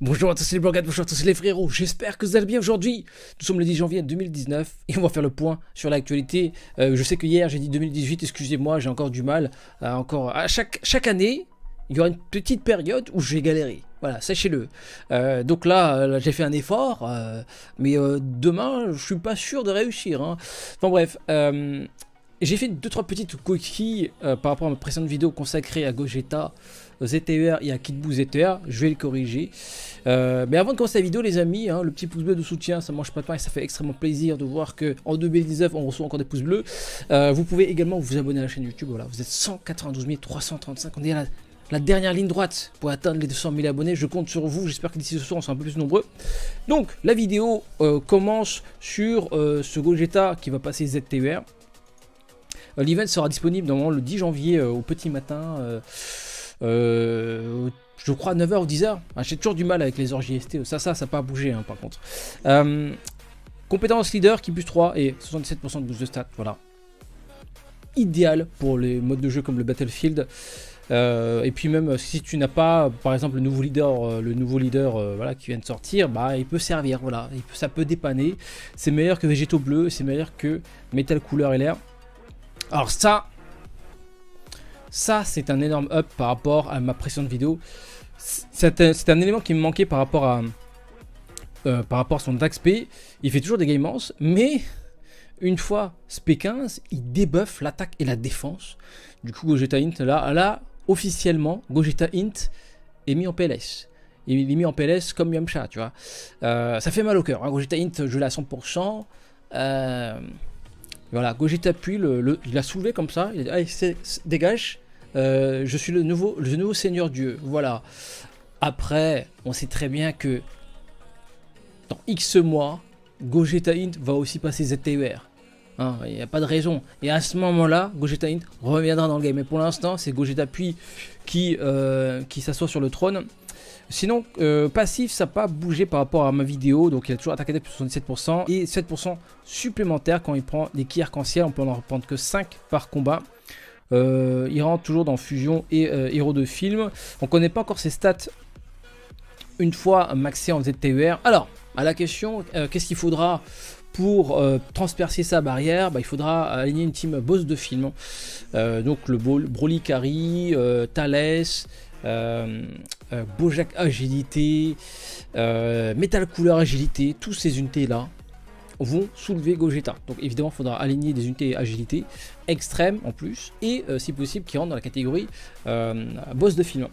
Bonjour à tous les blogueurs, bonjour à tous les frérots, j'espère que vous allez bien aujourd'hui. Nous sommes le 10 janvier 2019 et on va faire le point sur l'actualité. Je sais que hier j'ai dit 2018, excusez-moi, j'ai encore du mal. À chaque année, il y aura une petite période où j'ai galéré. Voilà, sachez-le. Donc là, j'ai fait un effort, mais demain, je suis pas sûr de réussir. Hein. Enfin bref, j'ai fait 2-3 petites coquilles par rapport à ma précédente vidéo consacrée à Gogeta ZTER et à Kid Buu ZTER. Je vais le corriger. Mais avant de commencer la vidéo, les amis, hein, le petit pouce bleu de soutien, ça mange pas de pain et ça fait extrêmement plaisir de voir qu'en 2019, on reçoit encore des pouces bleus. Vous pouvez également vous abonner à la chaîne YouTube. Voilà, vous êtes 192 335. On est à la dernière ligne droite pour atteindre les 200 000 abonnés. Je compte sur vous. J'espère que d'ici ce soir, on sera un peu plus nombreux. Donc, la vidéo commence sur ce Gogeta qui va passer ZTER. L'event sera disponible normalement le 10 janvier au petit matin, je crois 9h ou 10h. Ah, j'ai toujours du mal avec les heures JST, ça n'a pas bougé hein, par contre. Compétence leader qui boost 3 et 77% de boost de stats, voilà. Idéal pour les modes de jeu comme le Battlefield. Et puis même si tu n'as pas par exemple le nouveau leader voilà, qui vient de sortir, bah, il peut servir, voilà. Ça peut dépanner. C'est meilleur que Végétaux Bleu, c'est meilleur que Metal Couleur LR. Alors ça c'est un énorme up par rapport à ma précédente vidéo. C'est un élément qui me manquait par rapport à son attaque SP. Il fait toujours des game lance, mais une fois SP15, il débuffe l'attaque et la défense. Du coup, Gogeta Int, là officiellement, Gogeta Int est mis en PLS. Il est mis en PLS comme Yamcha, tu vois. Ça fait mal au cœur. Hein. Gogeta Int, je l'ai à 100%. Voilà, Gogeta Puis, il a soulevé comme ça, il a dit allez, dégage, je suis le nouveau Seigneur Dieu, voilà. Après, on sait très bien que dans X mois, Gogeta Int va aussi passer ZTER. Hein, il n'y a pas de raison. Et à ce moment-là, Gogeta Int reviendra dans le game. Mais pour l'instant, c'est Gogeta Puis qui s'assoit sur le trône. Sinon, passif, ça n'a pas bougé par rapport à ma vidéo. Donc, il a toujours attaqué de 77% et 7% supplémentaire quand il prend des ki arc-en-ciel. On peut en reprendre que 5 par combat. Il rentre toujours dans Fusion et Héros de film. On ne connaît pas encore ses stats une fois maxé en ZTER. Alors, à la question, qu'est-ce qu'il faudra pour transpercer sa barrière? Bah, il faudra aligner une team boss de film. Donc, le Broly Kari, Thalès. Bojack agilité, Metal Couleur agilité, tous ces unités là vont soulever Gogeta. Donc évidemment il faudra aligner des unités agilité extrême en plus et si possible qui rentrent dans la catégorie boss de film.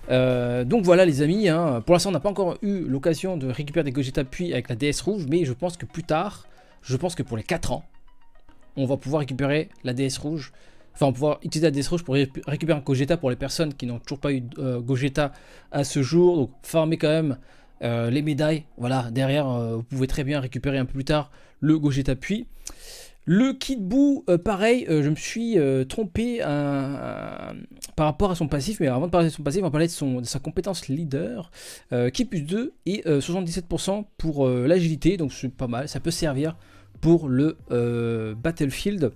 Donc voilà les amis, hein. Pour l'instant on n'a pas encore eu l'occasion de récupérer des Gogeta Puis avec la DS rouge, mais je pense que plus tard, je pense que pour les 4 ans, on va pouvoir récupérer la DS rouge. Enfin, on va pouvoir utiliser la DS rouge pour récupérer un Gogeta pour les personnes qui n'ont toujours pas eu Gogeta à ce jour. Donc, farmez quand même les médailles. Voilà, derrière, vous pouvez très bien récupérer un peu plus tard le Gogeta Puis. Le Kid Buu, pareil, je me suis trompé par rapport à son passif. Mais avant de parler de son passif, on va parler de sa compétence leader. Qui plus 2 et 77% pour l'agilité. Donc, c'est pas mal. Ça peut servir pour le Battlefield.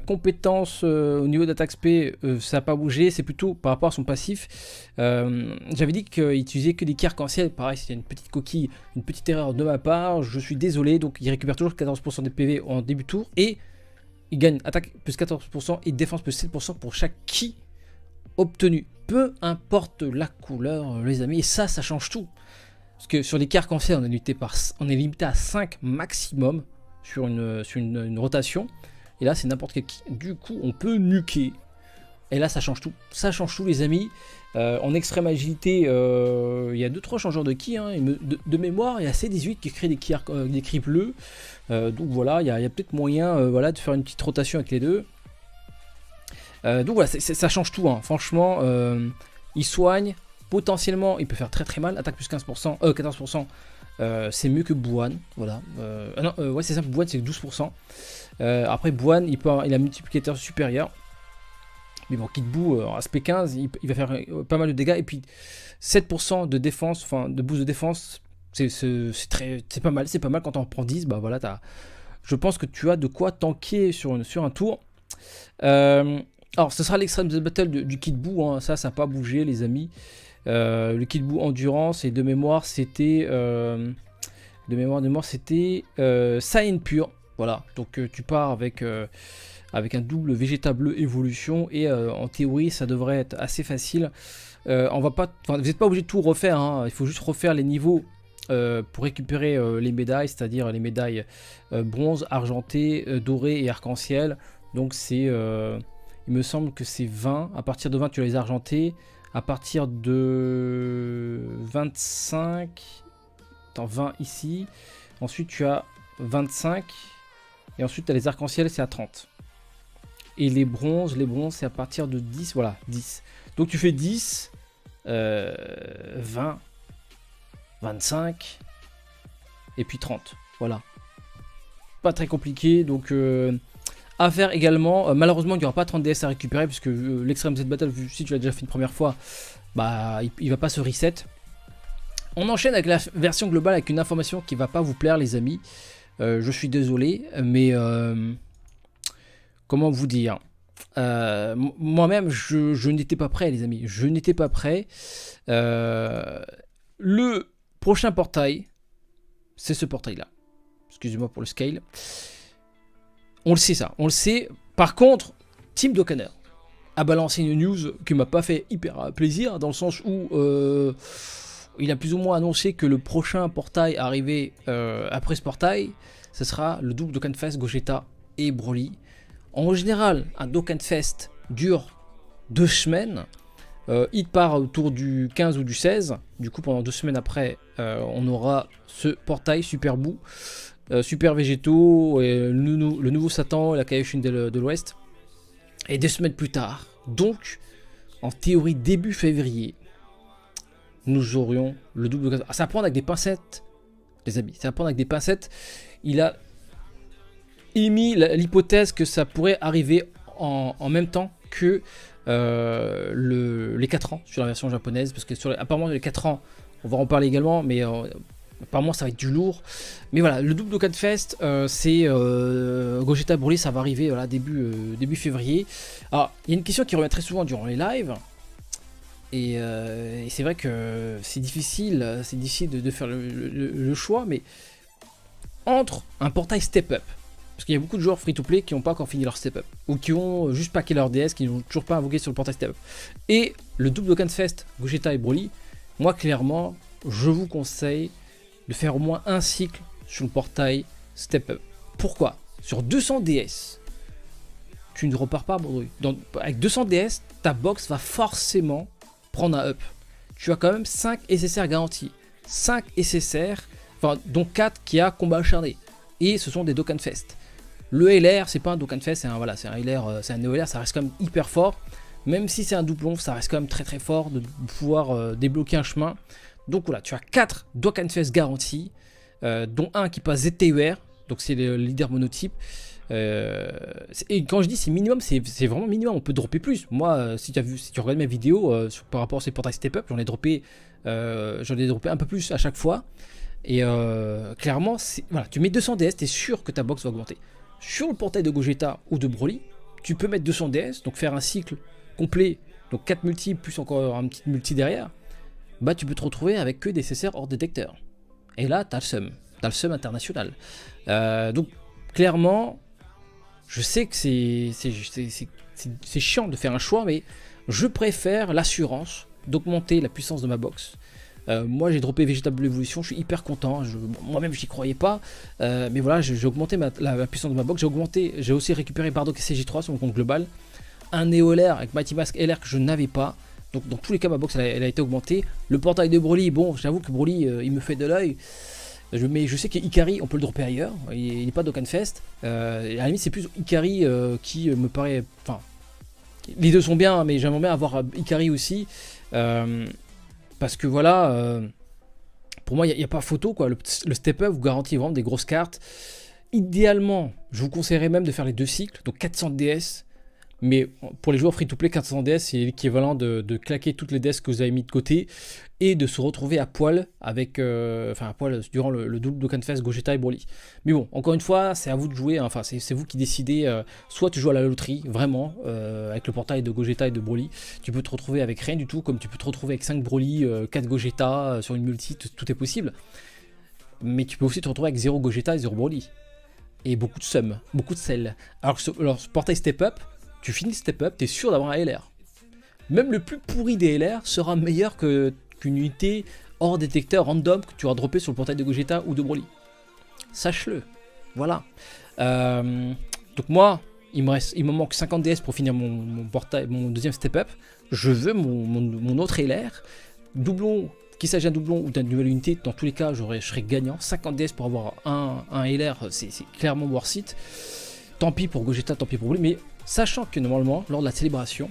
Compétences au niveau d'attaque SP, ça n'a pas bougé, c'est plutôt par rapport à son passif. J'avais dit qu'il utilisait que des ki arc-en-ciel, pareil, c'était une petite coquille, une petite erreur de ma part, je suis désolé. Donc il récupère toujours 14% des PV en début de tour et il gagne attaque plus 14% et défense plus 7% pour chaque ki obtenu. Peu importe la couleur, les amis, et ça change tout. Parce que sur les ki arc-en-ciel, on est limité à 5 maximum sur une rotation. Et là, c'est n'importe quel ki. Du coup, on peut nuker. Et là, ça change tout. Ça change tout, les amis. En extrême agilité, il y a 2-3 changeurs de ki. Hein. De mémoire, il y a C18 qui crée des ki bleus. Donc voilà, il y a peut-être moyen voilà, de faire une petite rotation avec les deux. Donc voilà, ça change tout. Hein. Franchement, il soigne. Potentiellement, il peut faire très très mal. Attaque plus 15%, 14%. C'est mieux que Buan, voilà. Ouais, c'est simple, Buan c'est 12%. Après Buan, il a un multiplicateur supérieur. Mais bon, Kid Buu, aspect 15, il va faire pas mal de dégâts. Et puis 7% de défense, enfin de boost de défense, c'est pas mal. C'est pas mal quand on prend 10, bah voilà, je pense que tu as de quoi tanker sur un tour. Alors, ce sera l'extrême battle du Kid Buu, hein. Ça n'a pas bougé, les amis. Le kit bout endurance, et de mémoire c'était c'était Saiyan pur. Voilà, donc tu pars avec un double végéta bleu évolution, et en théorie ça devrait être assez facile. On va pas, vous n'êtes pas obligé de tout refaire, hein. Il faut juste refaire les niveaux pour récupérer les médailles, c'est-à-dire les médailles bronze, argenté, doré et arc-en-ciel. Donc c'est, il me semble que c'est 20. À partir de 20 tu as les argentés. À partir de 25, attends, 20 ici. Ensuite tu as 25. Et ensuite tu as les arc-en-ciel, c'est à 30. Et les bronzes c'est à partir de 10. Voilà, 10. Donc tu fais 10, 20, 25 et puis 30. Voilà. Pas très compliqué. Donc à faire également. Malheureusement, il n'y aura pas 30 DS à récupérer, puisque l'Extreme Z Battle, si tu l'as déjà fait une première fois, bah il va pas se reset. On enchaîne avec la version globale, avec une information qui va pas vous plaire, les amis. Je suis désolé, mais comment vous dire, moi-même je n'étais pas prêt, les amis. Je n'étais pas prêt. Le prochain portail, c'est ce portail là. Excusez-moi pour le scale. On le sait, ça, on le sait. Par contre, Team Dokkaner a balancé une news qui m'a pas fait hyper plaisir, dans le sens où il a plus ou moins annoncé que le prochain portail arrivé après ce portail, ce sera le double Dokkan Fest Gogeta et Broly. En général, un Dokkan Fest dure 2 semaines. Il part autour du 15 ou du 16. Du coup, pendant 2 semaines après, on aura ce portail Super Boo, Super Végétaux, et le nouveau Satan, la Kaioshin de l'Ouest. Et 2 semaines plus tard, donc en théorie début février, nous aurions le double. Ça va prendre avec des pincettes, les amis. Ça va prendre avec des pincettes. Il a émis l'hypothèse que ça pourrait arriver en même temps que les 4 ans sur la version japonaise, parce que apparemment les 4 ans, on va en parler également, mais apparemment ça va être du lourd. Mais voilà, le double Dokkan Fest, c'est Gogeta Broly, ça va arriver voilà, début février. Alors il y a une question qui revient très souvent durant les lives, et c'est vrai que c'est difficile de faire le choix, mais entre un portail Step Up, parce qu'il y a beaucoup de joueurs free-to-play qui n'ont pas encore fini leur step-up, ou qui ont juste packé leur DS, qui n'ont toujours pas invoqué sur le portail step-up. Et le double Dokkan Fest, Gogeta et Broly, moi clairement, je vous conseille de faire au moins un cycle sur le portail step-up. Pourquoi? Sur 200 DS, tu ne repars pas Broly. Avec 200 DS, ta box va forcément prendre un up. Tu as quand même 5 SSR garantis. 5 SSR, enfin, dont 4 qui a combat acharné. Et ce sont des Dokkan Fest. Le LR, c'est pas un Dokkan Fest, c'est un LR, c'est un Neo LR, ça reste quand même hyper fort. Même si c'est un doublon, ça reste quand même très très fort de pouvoir débloquer un chemin. Donc voilà, tu as 4 Dokkan Fest garantis, dont un qui passe ZTUR, donc c'est le leader monotype. Et quand je dis c'est minimum, c'est vraiment minimum, on peut dropper plus. Moi, si tu regardes mes vidéos par rapport à ces portails Step Up, j'en ai droppé un peu plus à chaque fois. Et clairement, voilà, tu mets 200 DS, t'es sûr que ta box va augmenter. Sur le portail de Gogeta ou de Broly, tu peux mettre 200 DS, donc faire un cycle complet, donc 4 multi plus encore un petit multi derrière. Bah tu peux te retrouver avec que des CSR hors détecteur. Et là, t'as le seum international. Donc clairement, je sais que c'est chiant de faire un choix, mais je préfère l'assurance d'augmenter la puissance de ma box. Moi j'ai droppé Vegetable Evolution, je suis hyper content, moi-même j'y croyais pas, mais voilà, j'ai augmenté la puissance de ma box, j'ai aussi récupéré Bardock et CJ3 sur mon compte global, un Neo LR avec Mighty Mask LR que je n'avais pas, donc dans tous les cas ma box elle a été augmentée. Le portail de Broly, bon j'avoue que Broly il me fait de l'œil, mais je sais qu'Ikari on peut le dropper ailleurs, il n'est pas Dokkan Fest, à la limite c'est plus Ikari qui me paraît, enfin les deux sont bien, mais j'aimerais bien avoir Ikari aussi. Parce que voilà, pour moi, il n'y a pas photo, quoi. Le step-up vous garantit vraiment des grosses cartes. Idéalement, je vous conseillerais même de faire les 2 cycles, donc 400 DS. Mais pour les joueurs free-to-play, 400 DS, c'est l'équivalent de claquer toutes les DS que vous avez mis de côté et de se retrouver à poil avec, à poil durant le double Dokkan Fest, Gogeta et Broly. Mais bon, encore une fois, c'est à vous de jouer, hein. Enfin, c'est vous qui décidez. Soit tu joues à la loterie, vraiment, avec le portail de Gogeta et de Broly. Tu peux te retrouver avec rien du tout, comme tu peux te retrouver avec 5 Broly, 4 Gogeta sur une multi, tout est possible. Mais tu peux aussi te retrouver avec 0 Gogeta et 0 Broly. Et beaucoup de sum, beaucoup de sel. Alors que ce portail Step Up, tu finis Step Up, tu es sûr d'avoir un LR. Même le plus pourri des LR sera meilleur qu'une unité hors détecteur random que tu auras droppé sur le portail de Gogeta ou de Broly. Sache-le. Voilà. Donc moi, il me manque 50 DS pour finir mon deuxième Step Up. Je veux mon autre LR. Doublon, qu'il s'agisse d'un doublon ou d'une nouvelle unité, dans tous les cas, je serai gagnant. 50 DS pour avoir un LR, c'est clairement worth it. Tant pis pour Gogeta, tant pis pour Broly, mais sachant que normalement, lors de la célébration,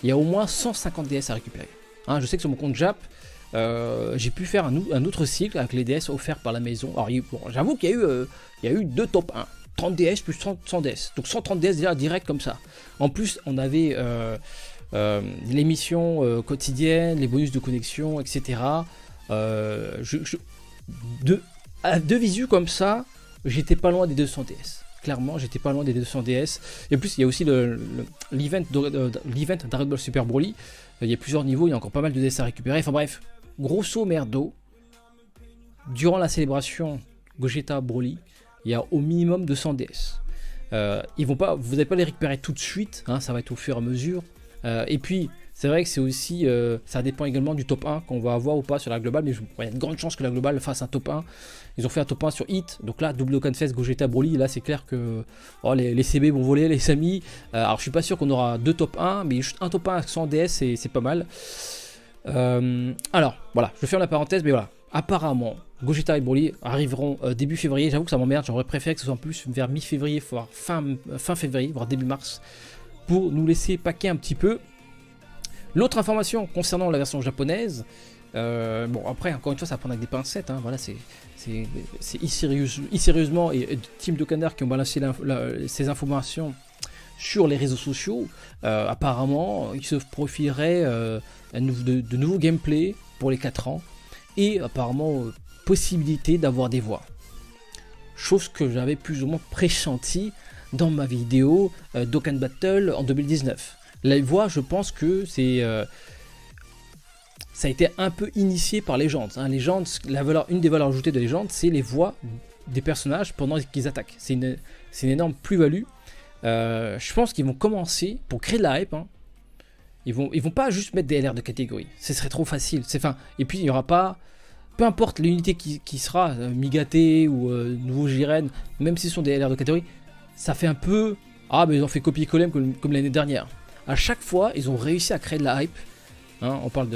il y a au moins 150 DS à récupérer. Hein, je sais que sur mon compte Jap, j'ai pu faire un autre cycle avec les DS offerts par la maison. Alors, j'avoue qu'il y a eu 2 top 1. 30 DS plus 100 DS. Donc 130 DS déjà direct comme ça. En plus, on avait l'émission quotidienne, les bonus de connexion, etc. À deux visu comme ça, j'étais pas loin des 200 DS. Clairement, j'étais pas loin des 200 DS. Et en plus, il y a aussi l'event Dragon Ball Super Broly. Il y a plusieurs niveaux, il y a encore pas mal de DS à récupérer. Enfin bref, grosso merdo, durant la célébration Gogeta Broly, il y a au minimum 200 DS. Vous n'allez pas les récupérer tout de suite, hein, ça va être au fur et à mesure. Et puis, c'est vrai que c'est aussi, ça dépend également du top 1 qu'on va avoir ou pas sur la globale, mais il y a une grande chance que la globale fasse un top 1. Ils ont fait un top 1 sur Hit, donc là, double Dokkan Fest, Gogeta, Broly, là c'est clair que les CB vont voler, les Sami. Alors je suis pas sûr qu'on aura 2 top 1, mais juste un top 1 sans DS, c'est pas mal. Alors, voilà, je ferme la parenthèse, mais voilà. Apparemment, Gogeta et Broly arriveront début février. J'avoue que ça m'emmerde, j'aurais préféré que ce soit en plus vers mi-février, voire fin février, voire début mars, pour nous laisser paquer un petit peu. L'autre information concernant la version japonaise, bon après encore une fois ça prend avec des pincettes, hein, voilà, c'est sérieusement et Team Dokkaner qui ont balancé ces informations sur les réseaux sociaux. Apparemment il se profilerait de nouveaux gameplay pour les 4 ans et apparemment possibilité d'avoir des voix. Chose que j'avais plus ou moins pressenti dans ma vidéo Dokkan Battle en 2019. La voix, je pense que ça a été un peu initié par Legends. Hein. Legends, une des valeurs ajoutées de Legends, c'est les voix des personnages pendant qu'ils attaquent. C'est une énorme plus-value. Je pense qu'ils vont commencer, pour créer de la hype, hein, ils vont pas juste mettre des LR de catégorie. Ce serait trop facile. Et puis, il n'y aura pas... Peu importe l'unité qui sera, Migate ou nouveau Jiren, même si ce sont des LR de catégorie, ça fait un peu... Ah, mais ils ont fait copier-coller comme l'année dernière. À chaque fois, ils ont réussi à créer de la hype. Hein, on parle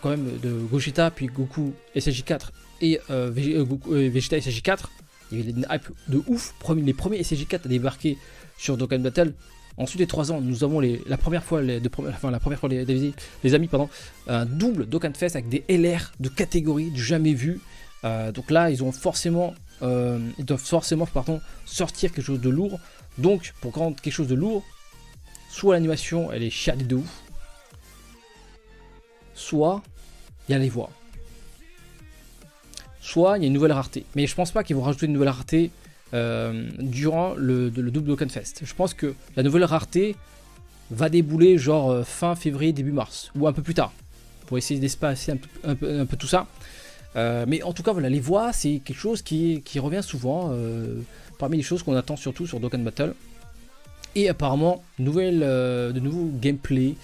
quand même de Gogeta, puis Goku SSJ4 et Vegeta SSJ4. Il y avait une hype de ouf. Les premiers SSJ4 à débarquer sur Dokkan Battle. Ensuite, les 3 ans, nous avons la première fois les amis, un double Dokkan Fest avec des LR de catégorie du jamais vu. Donc là, ils doivent forcément sortir quelque chose de lourd. Donc, pour rendre quelque chose de lourd, soit l'animation elle est chiadée de ouf, soit il y a les voix, soit il y a une nouvelle rareté. Mais je pense pas qu'ils vont rajouter une nouvelle rareté durant le double Dokkan Fest. Je pense que la nouvelle rareté va débouler genre fin février, début mars, ou un peu plus tard, pour essayer d'espacer un peu tout ça. Mais en tout cas, voilà, les voix, c'est quelque chose qui revient souvent parmi les choses qu'on attend surtout sur Dokkan Battle. Et apparemment, de nouveaux gameplay,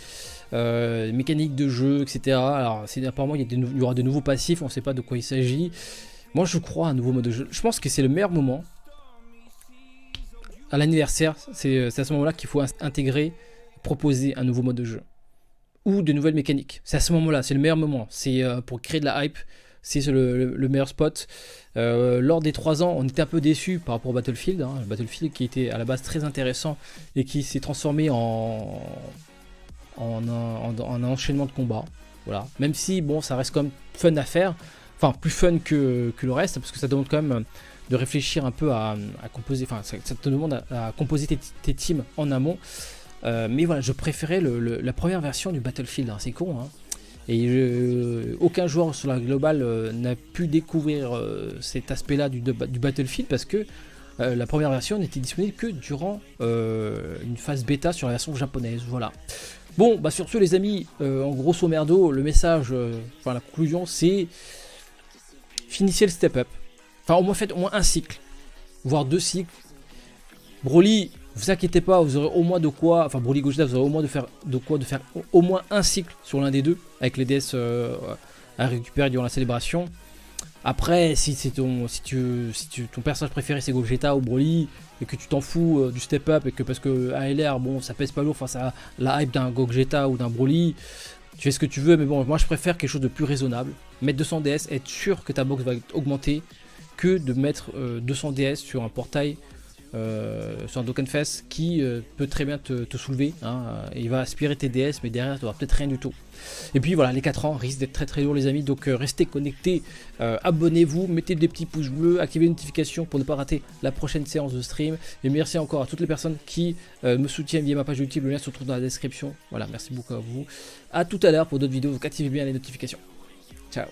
mécaniques de jeu, etc. Alors, apparemment, il y aura de nouveaux passifs, on ne sait pas de quoi il s'agit. Moi, je crois à un nouveau mode de jeu. Je pense que c'est le meilleur moment. À l'anniversaire, c'est à ce moment-là qu'il faut proposer un nouveau mode de jeu. Ou de nouvelles mécaniques. C'est à ce moment-là, c'est le meilleur moment. C'est pour créer de la hype. C'est le meilleur spot. Lors des 3 ans, on était un peu déçus par rapport au Battlefield. Hein, le Battlefield qui était à la base très intéressant et qui s'est transformé en un enchaînement de combats. Voilà. Même si, bon, ça reste quand même fun à faire. Enfin, plus fun que le reste, parce que ça demande quand même de réfléchir un peu à composer. Enfin, ça te demande à composer tes teams en amont. Mais voilà, je préférais la première version du Battlefield, hein, c'est con, hein. Et aucun joueur sur la globale n'a pu découvrir cet aspect-là du Battlefield parce que la première version n'était disponible que durant une phase bêta sur la version japonaise. Voilà. Bon, bah sur ce les amis, en grosso merdo, le message, enfin la conclusion c'est finissez le step-up. Enfin au moins faites au moins un cycle, voire 2 cycles. Broly, vous inquiétez pas, vous aurez au moins de quoi, enfin Broly Gogeta, vous aurez au moins de faire au moins un cycle sur l'un des deux, avec les DS à récupérer durant la célébration. Après, si ton personnage préféré c'est Gogeta ou Broly, et que tu t'en fous du step up, et que parce que ALR, bon, ça pèse pas lourd face à la hype d'un Gogeta ou d'un Broly, tu fais ce que tu veux, mais bon, moi je préfère quelque chose de plus raisonnable. Mettre 200 DS, être sûr que ta box va augmenter, que de mettre 200 DS sur un portail, sur un Dokkanfest qui peut très bien te soulever, hein, et il va aspirer tes DS, mais derrière tu n'auras peut-être rien du tout. Et puis voilà, les 4 ans risquent d'être très très lourds les amis, donc restez connectés, abonnez-vous, mettez des petits pouces bleus, activez les notifications pour ne pas rater la prochaine séance de stream. Et merci encore à toutes les personnes qui me soutiennent via ma page YouTube, le lien se trouve dans la description. Voilà, merci beaucoup à vous. A tout à l'heure pour d'autres vidéos, donc activez bien les notifications. Ciao.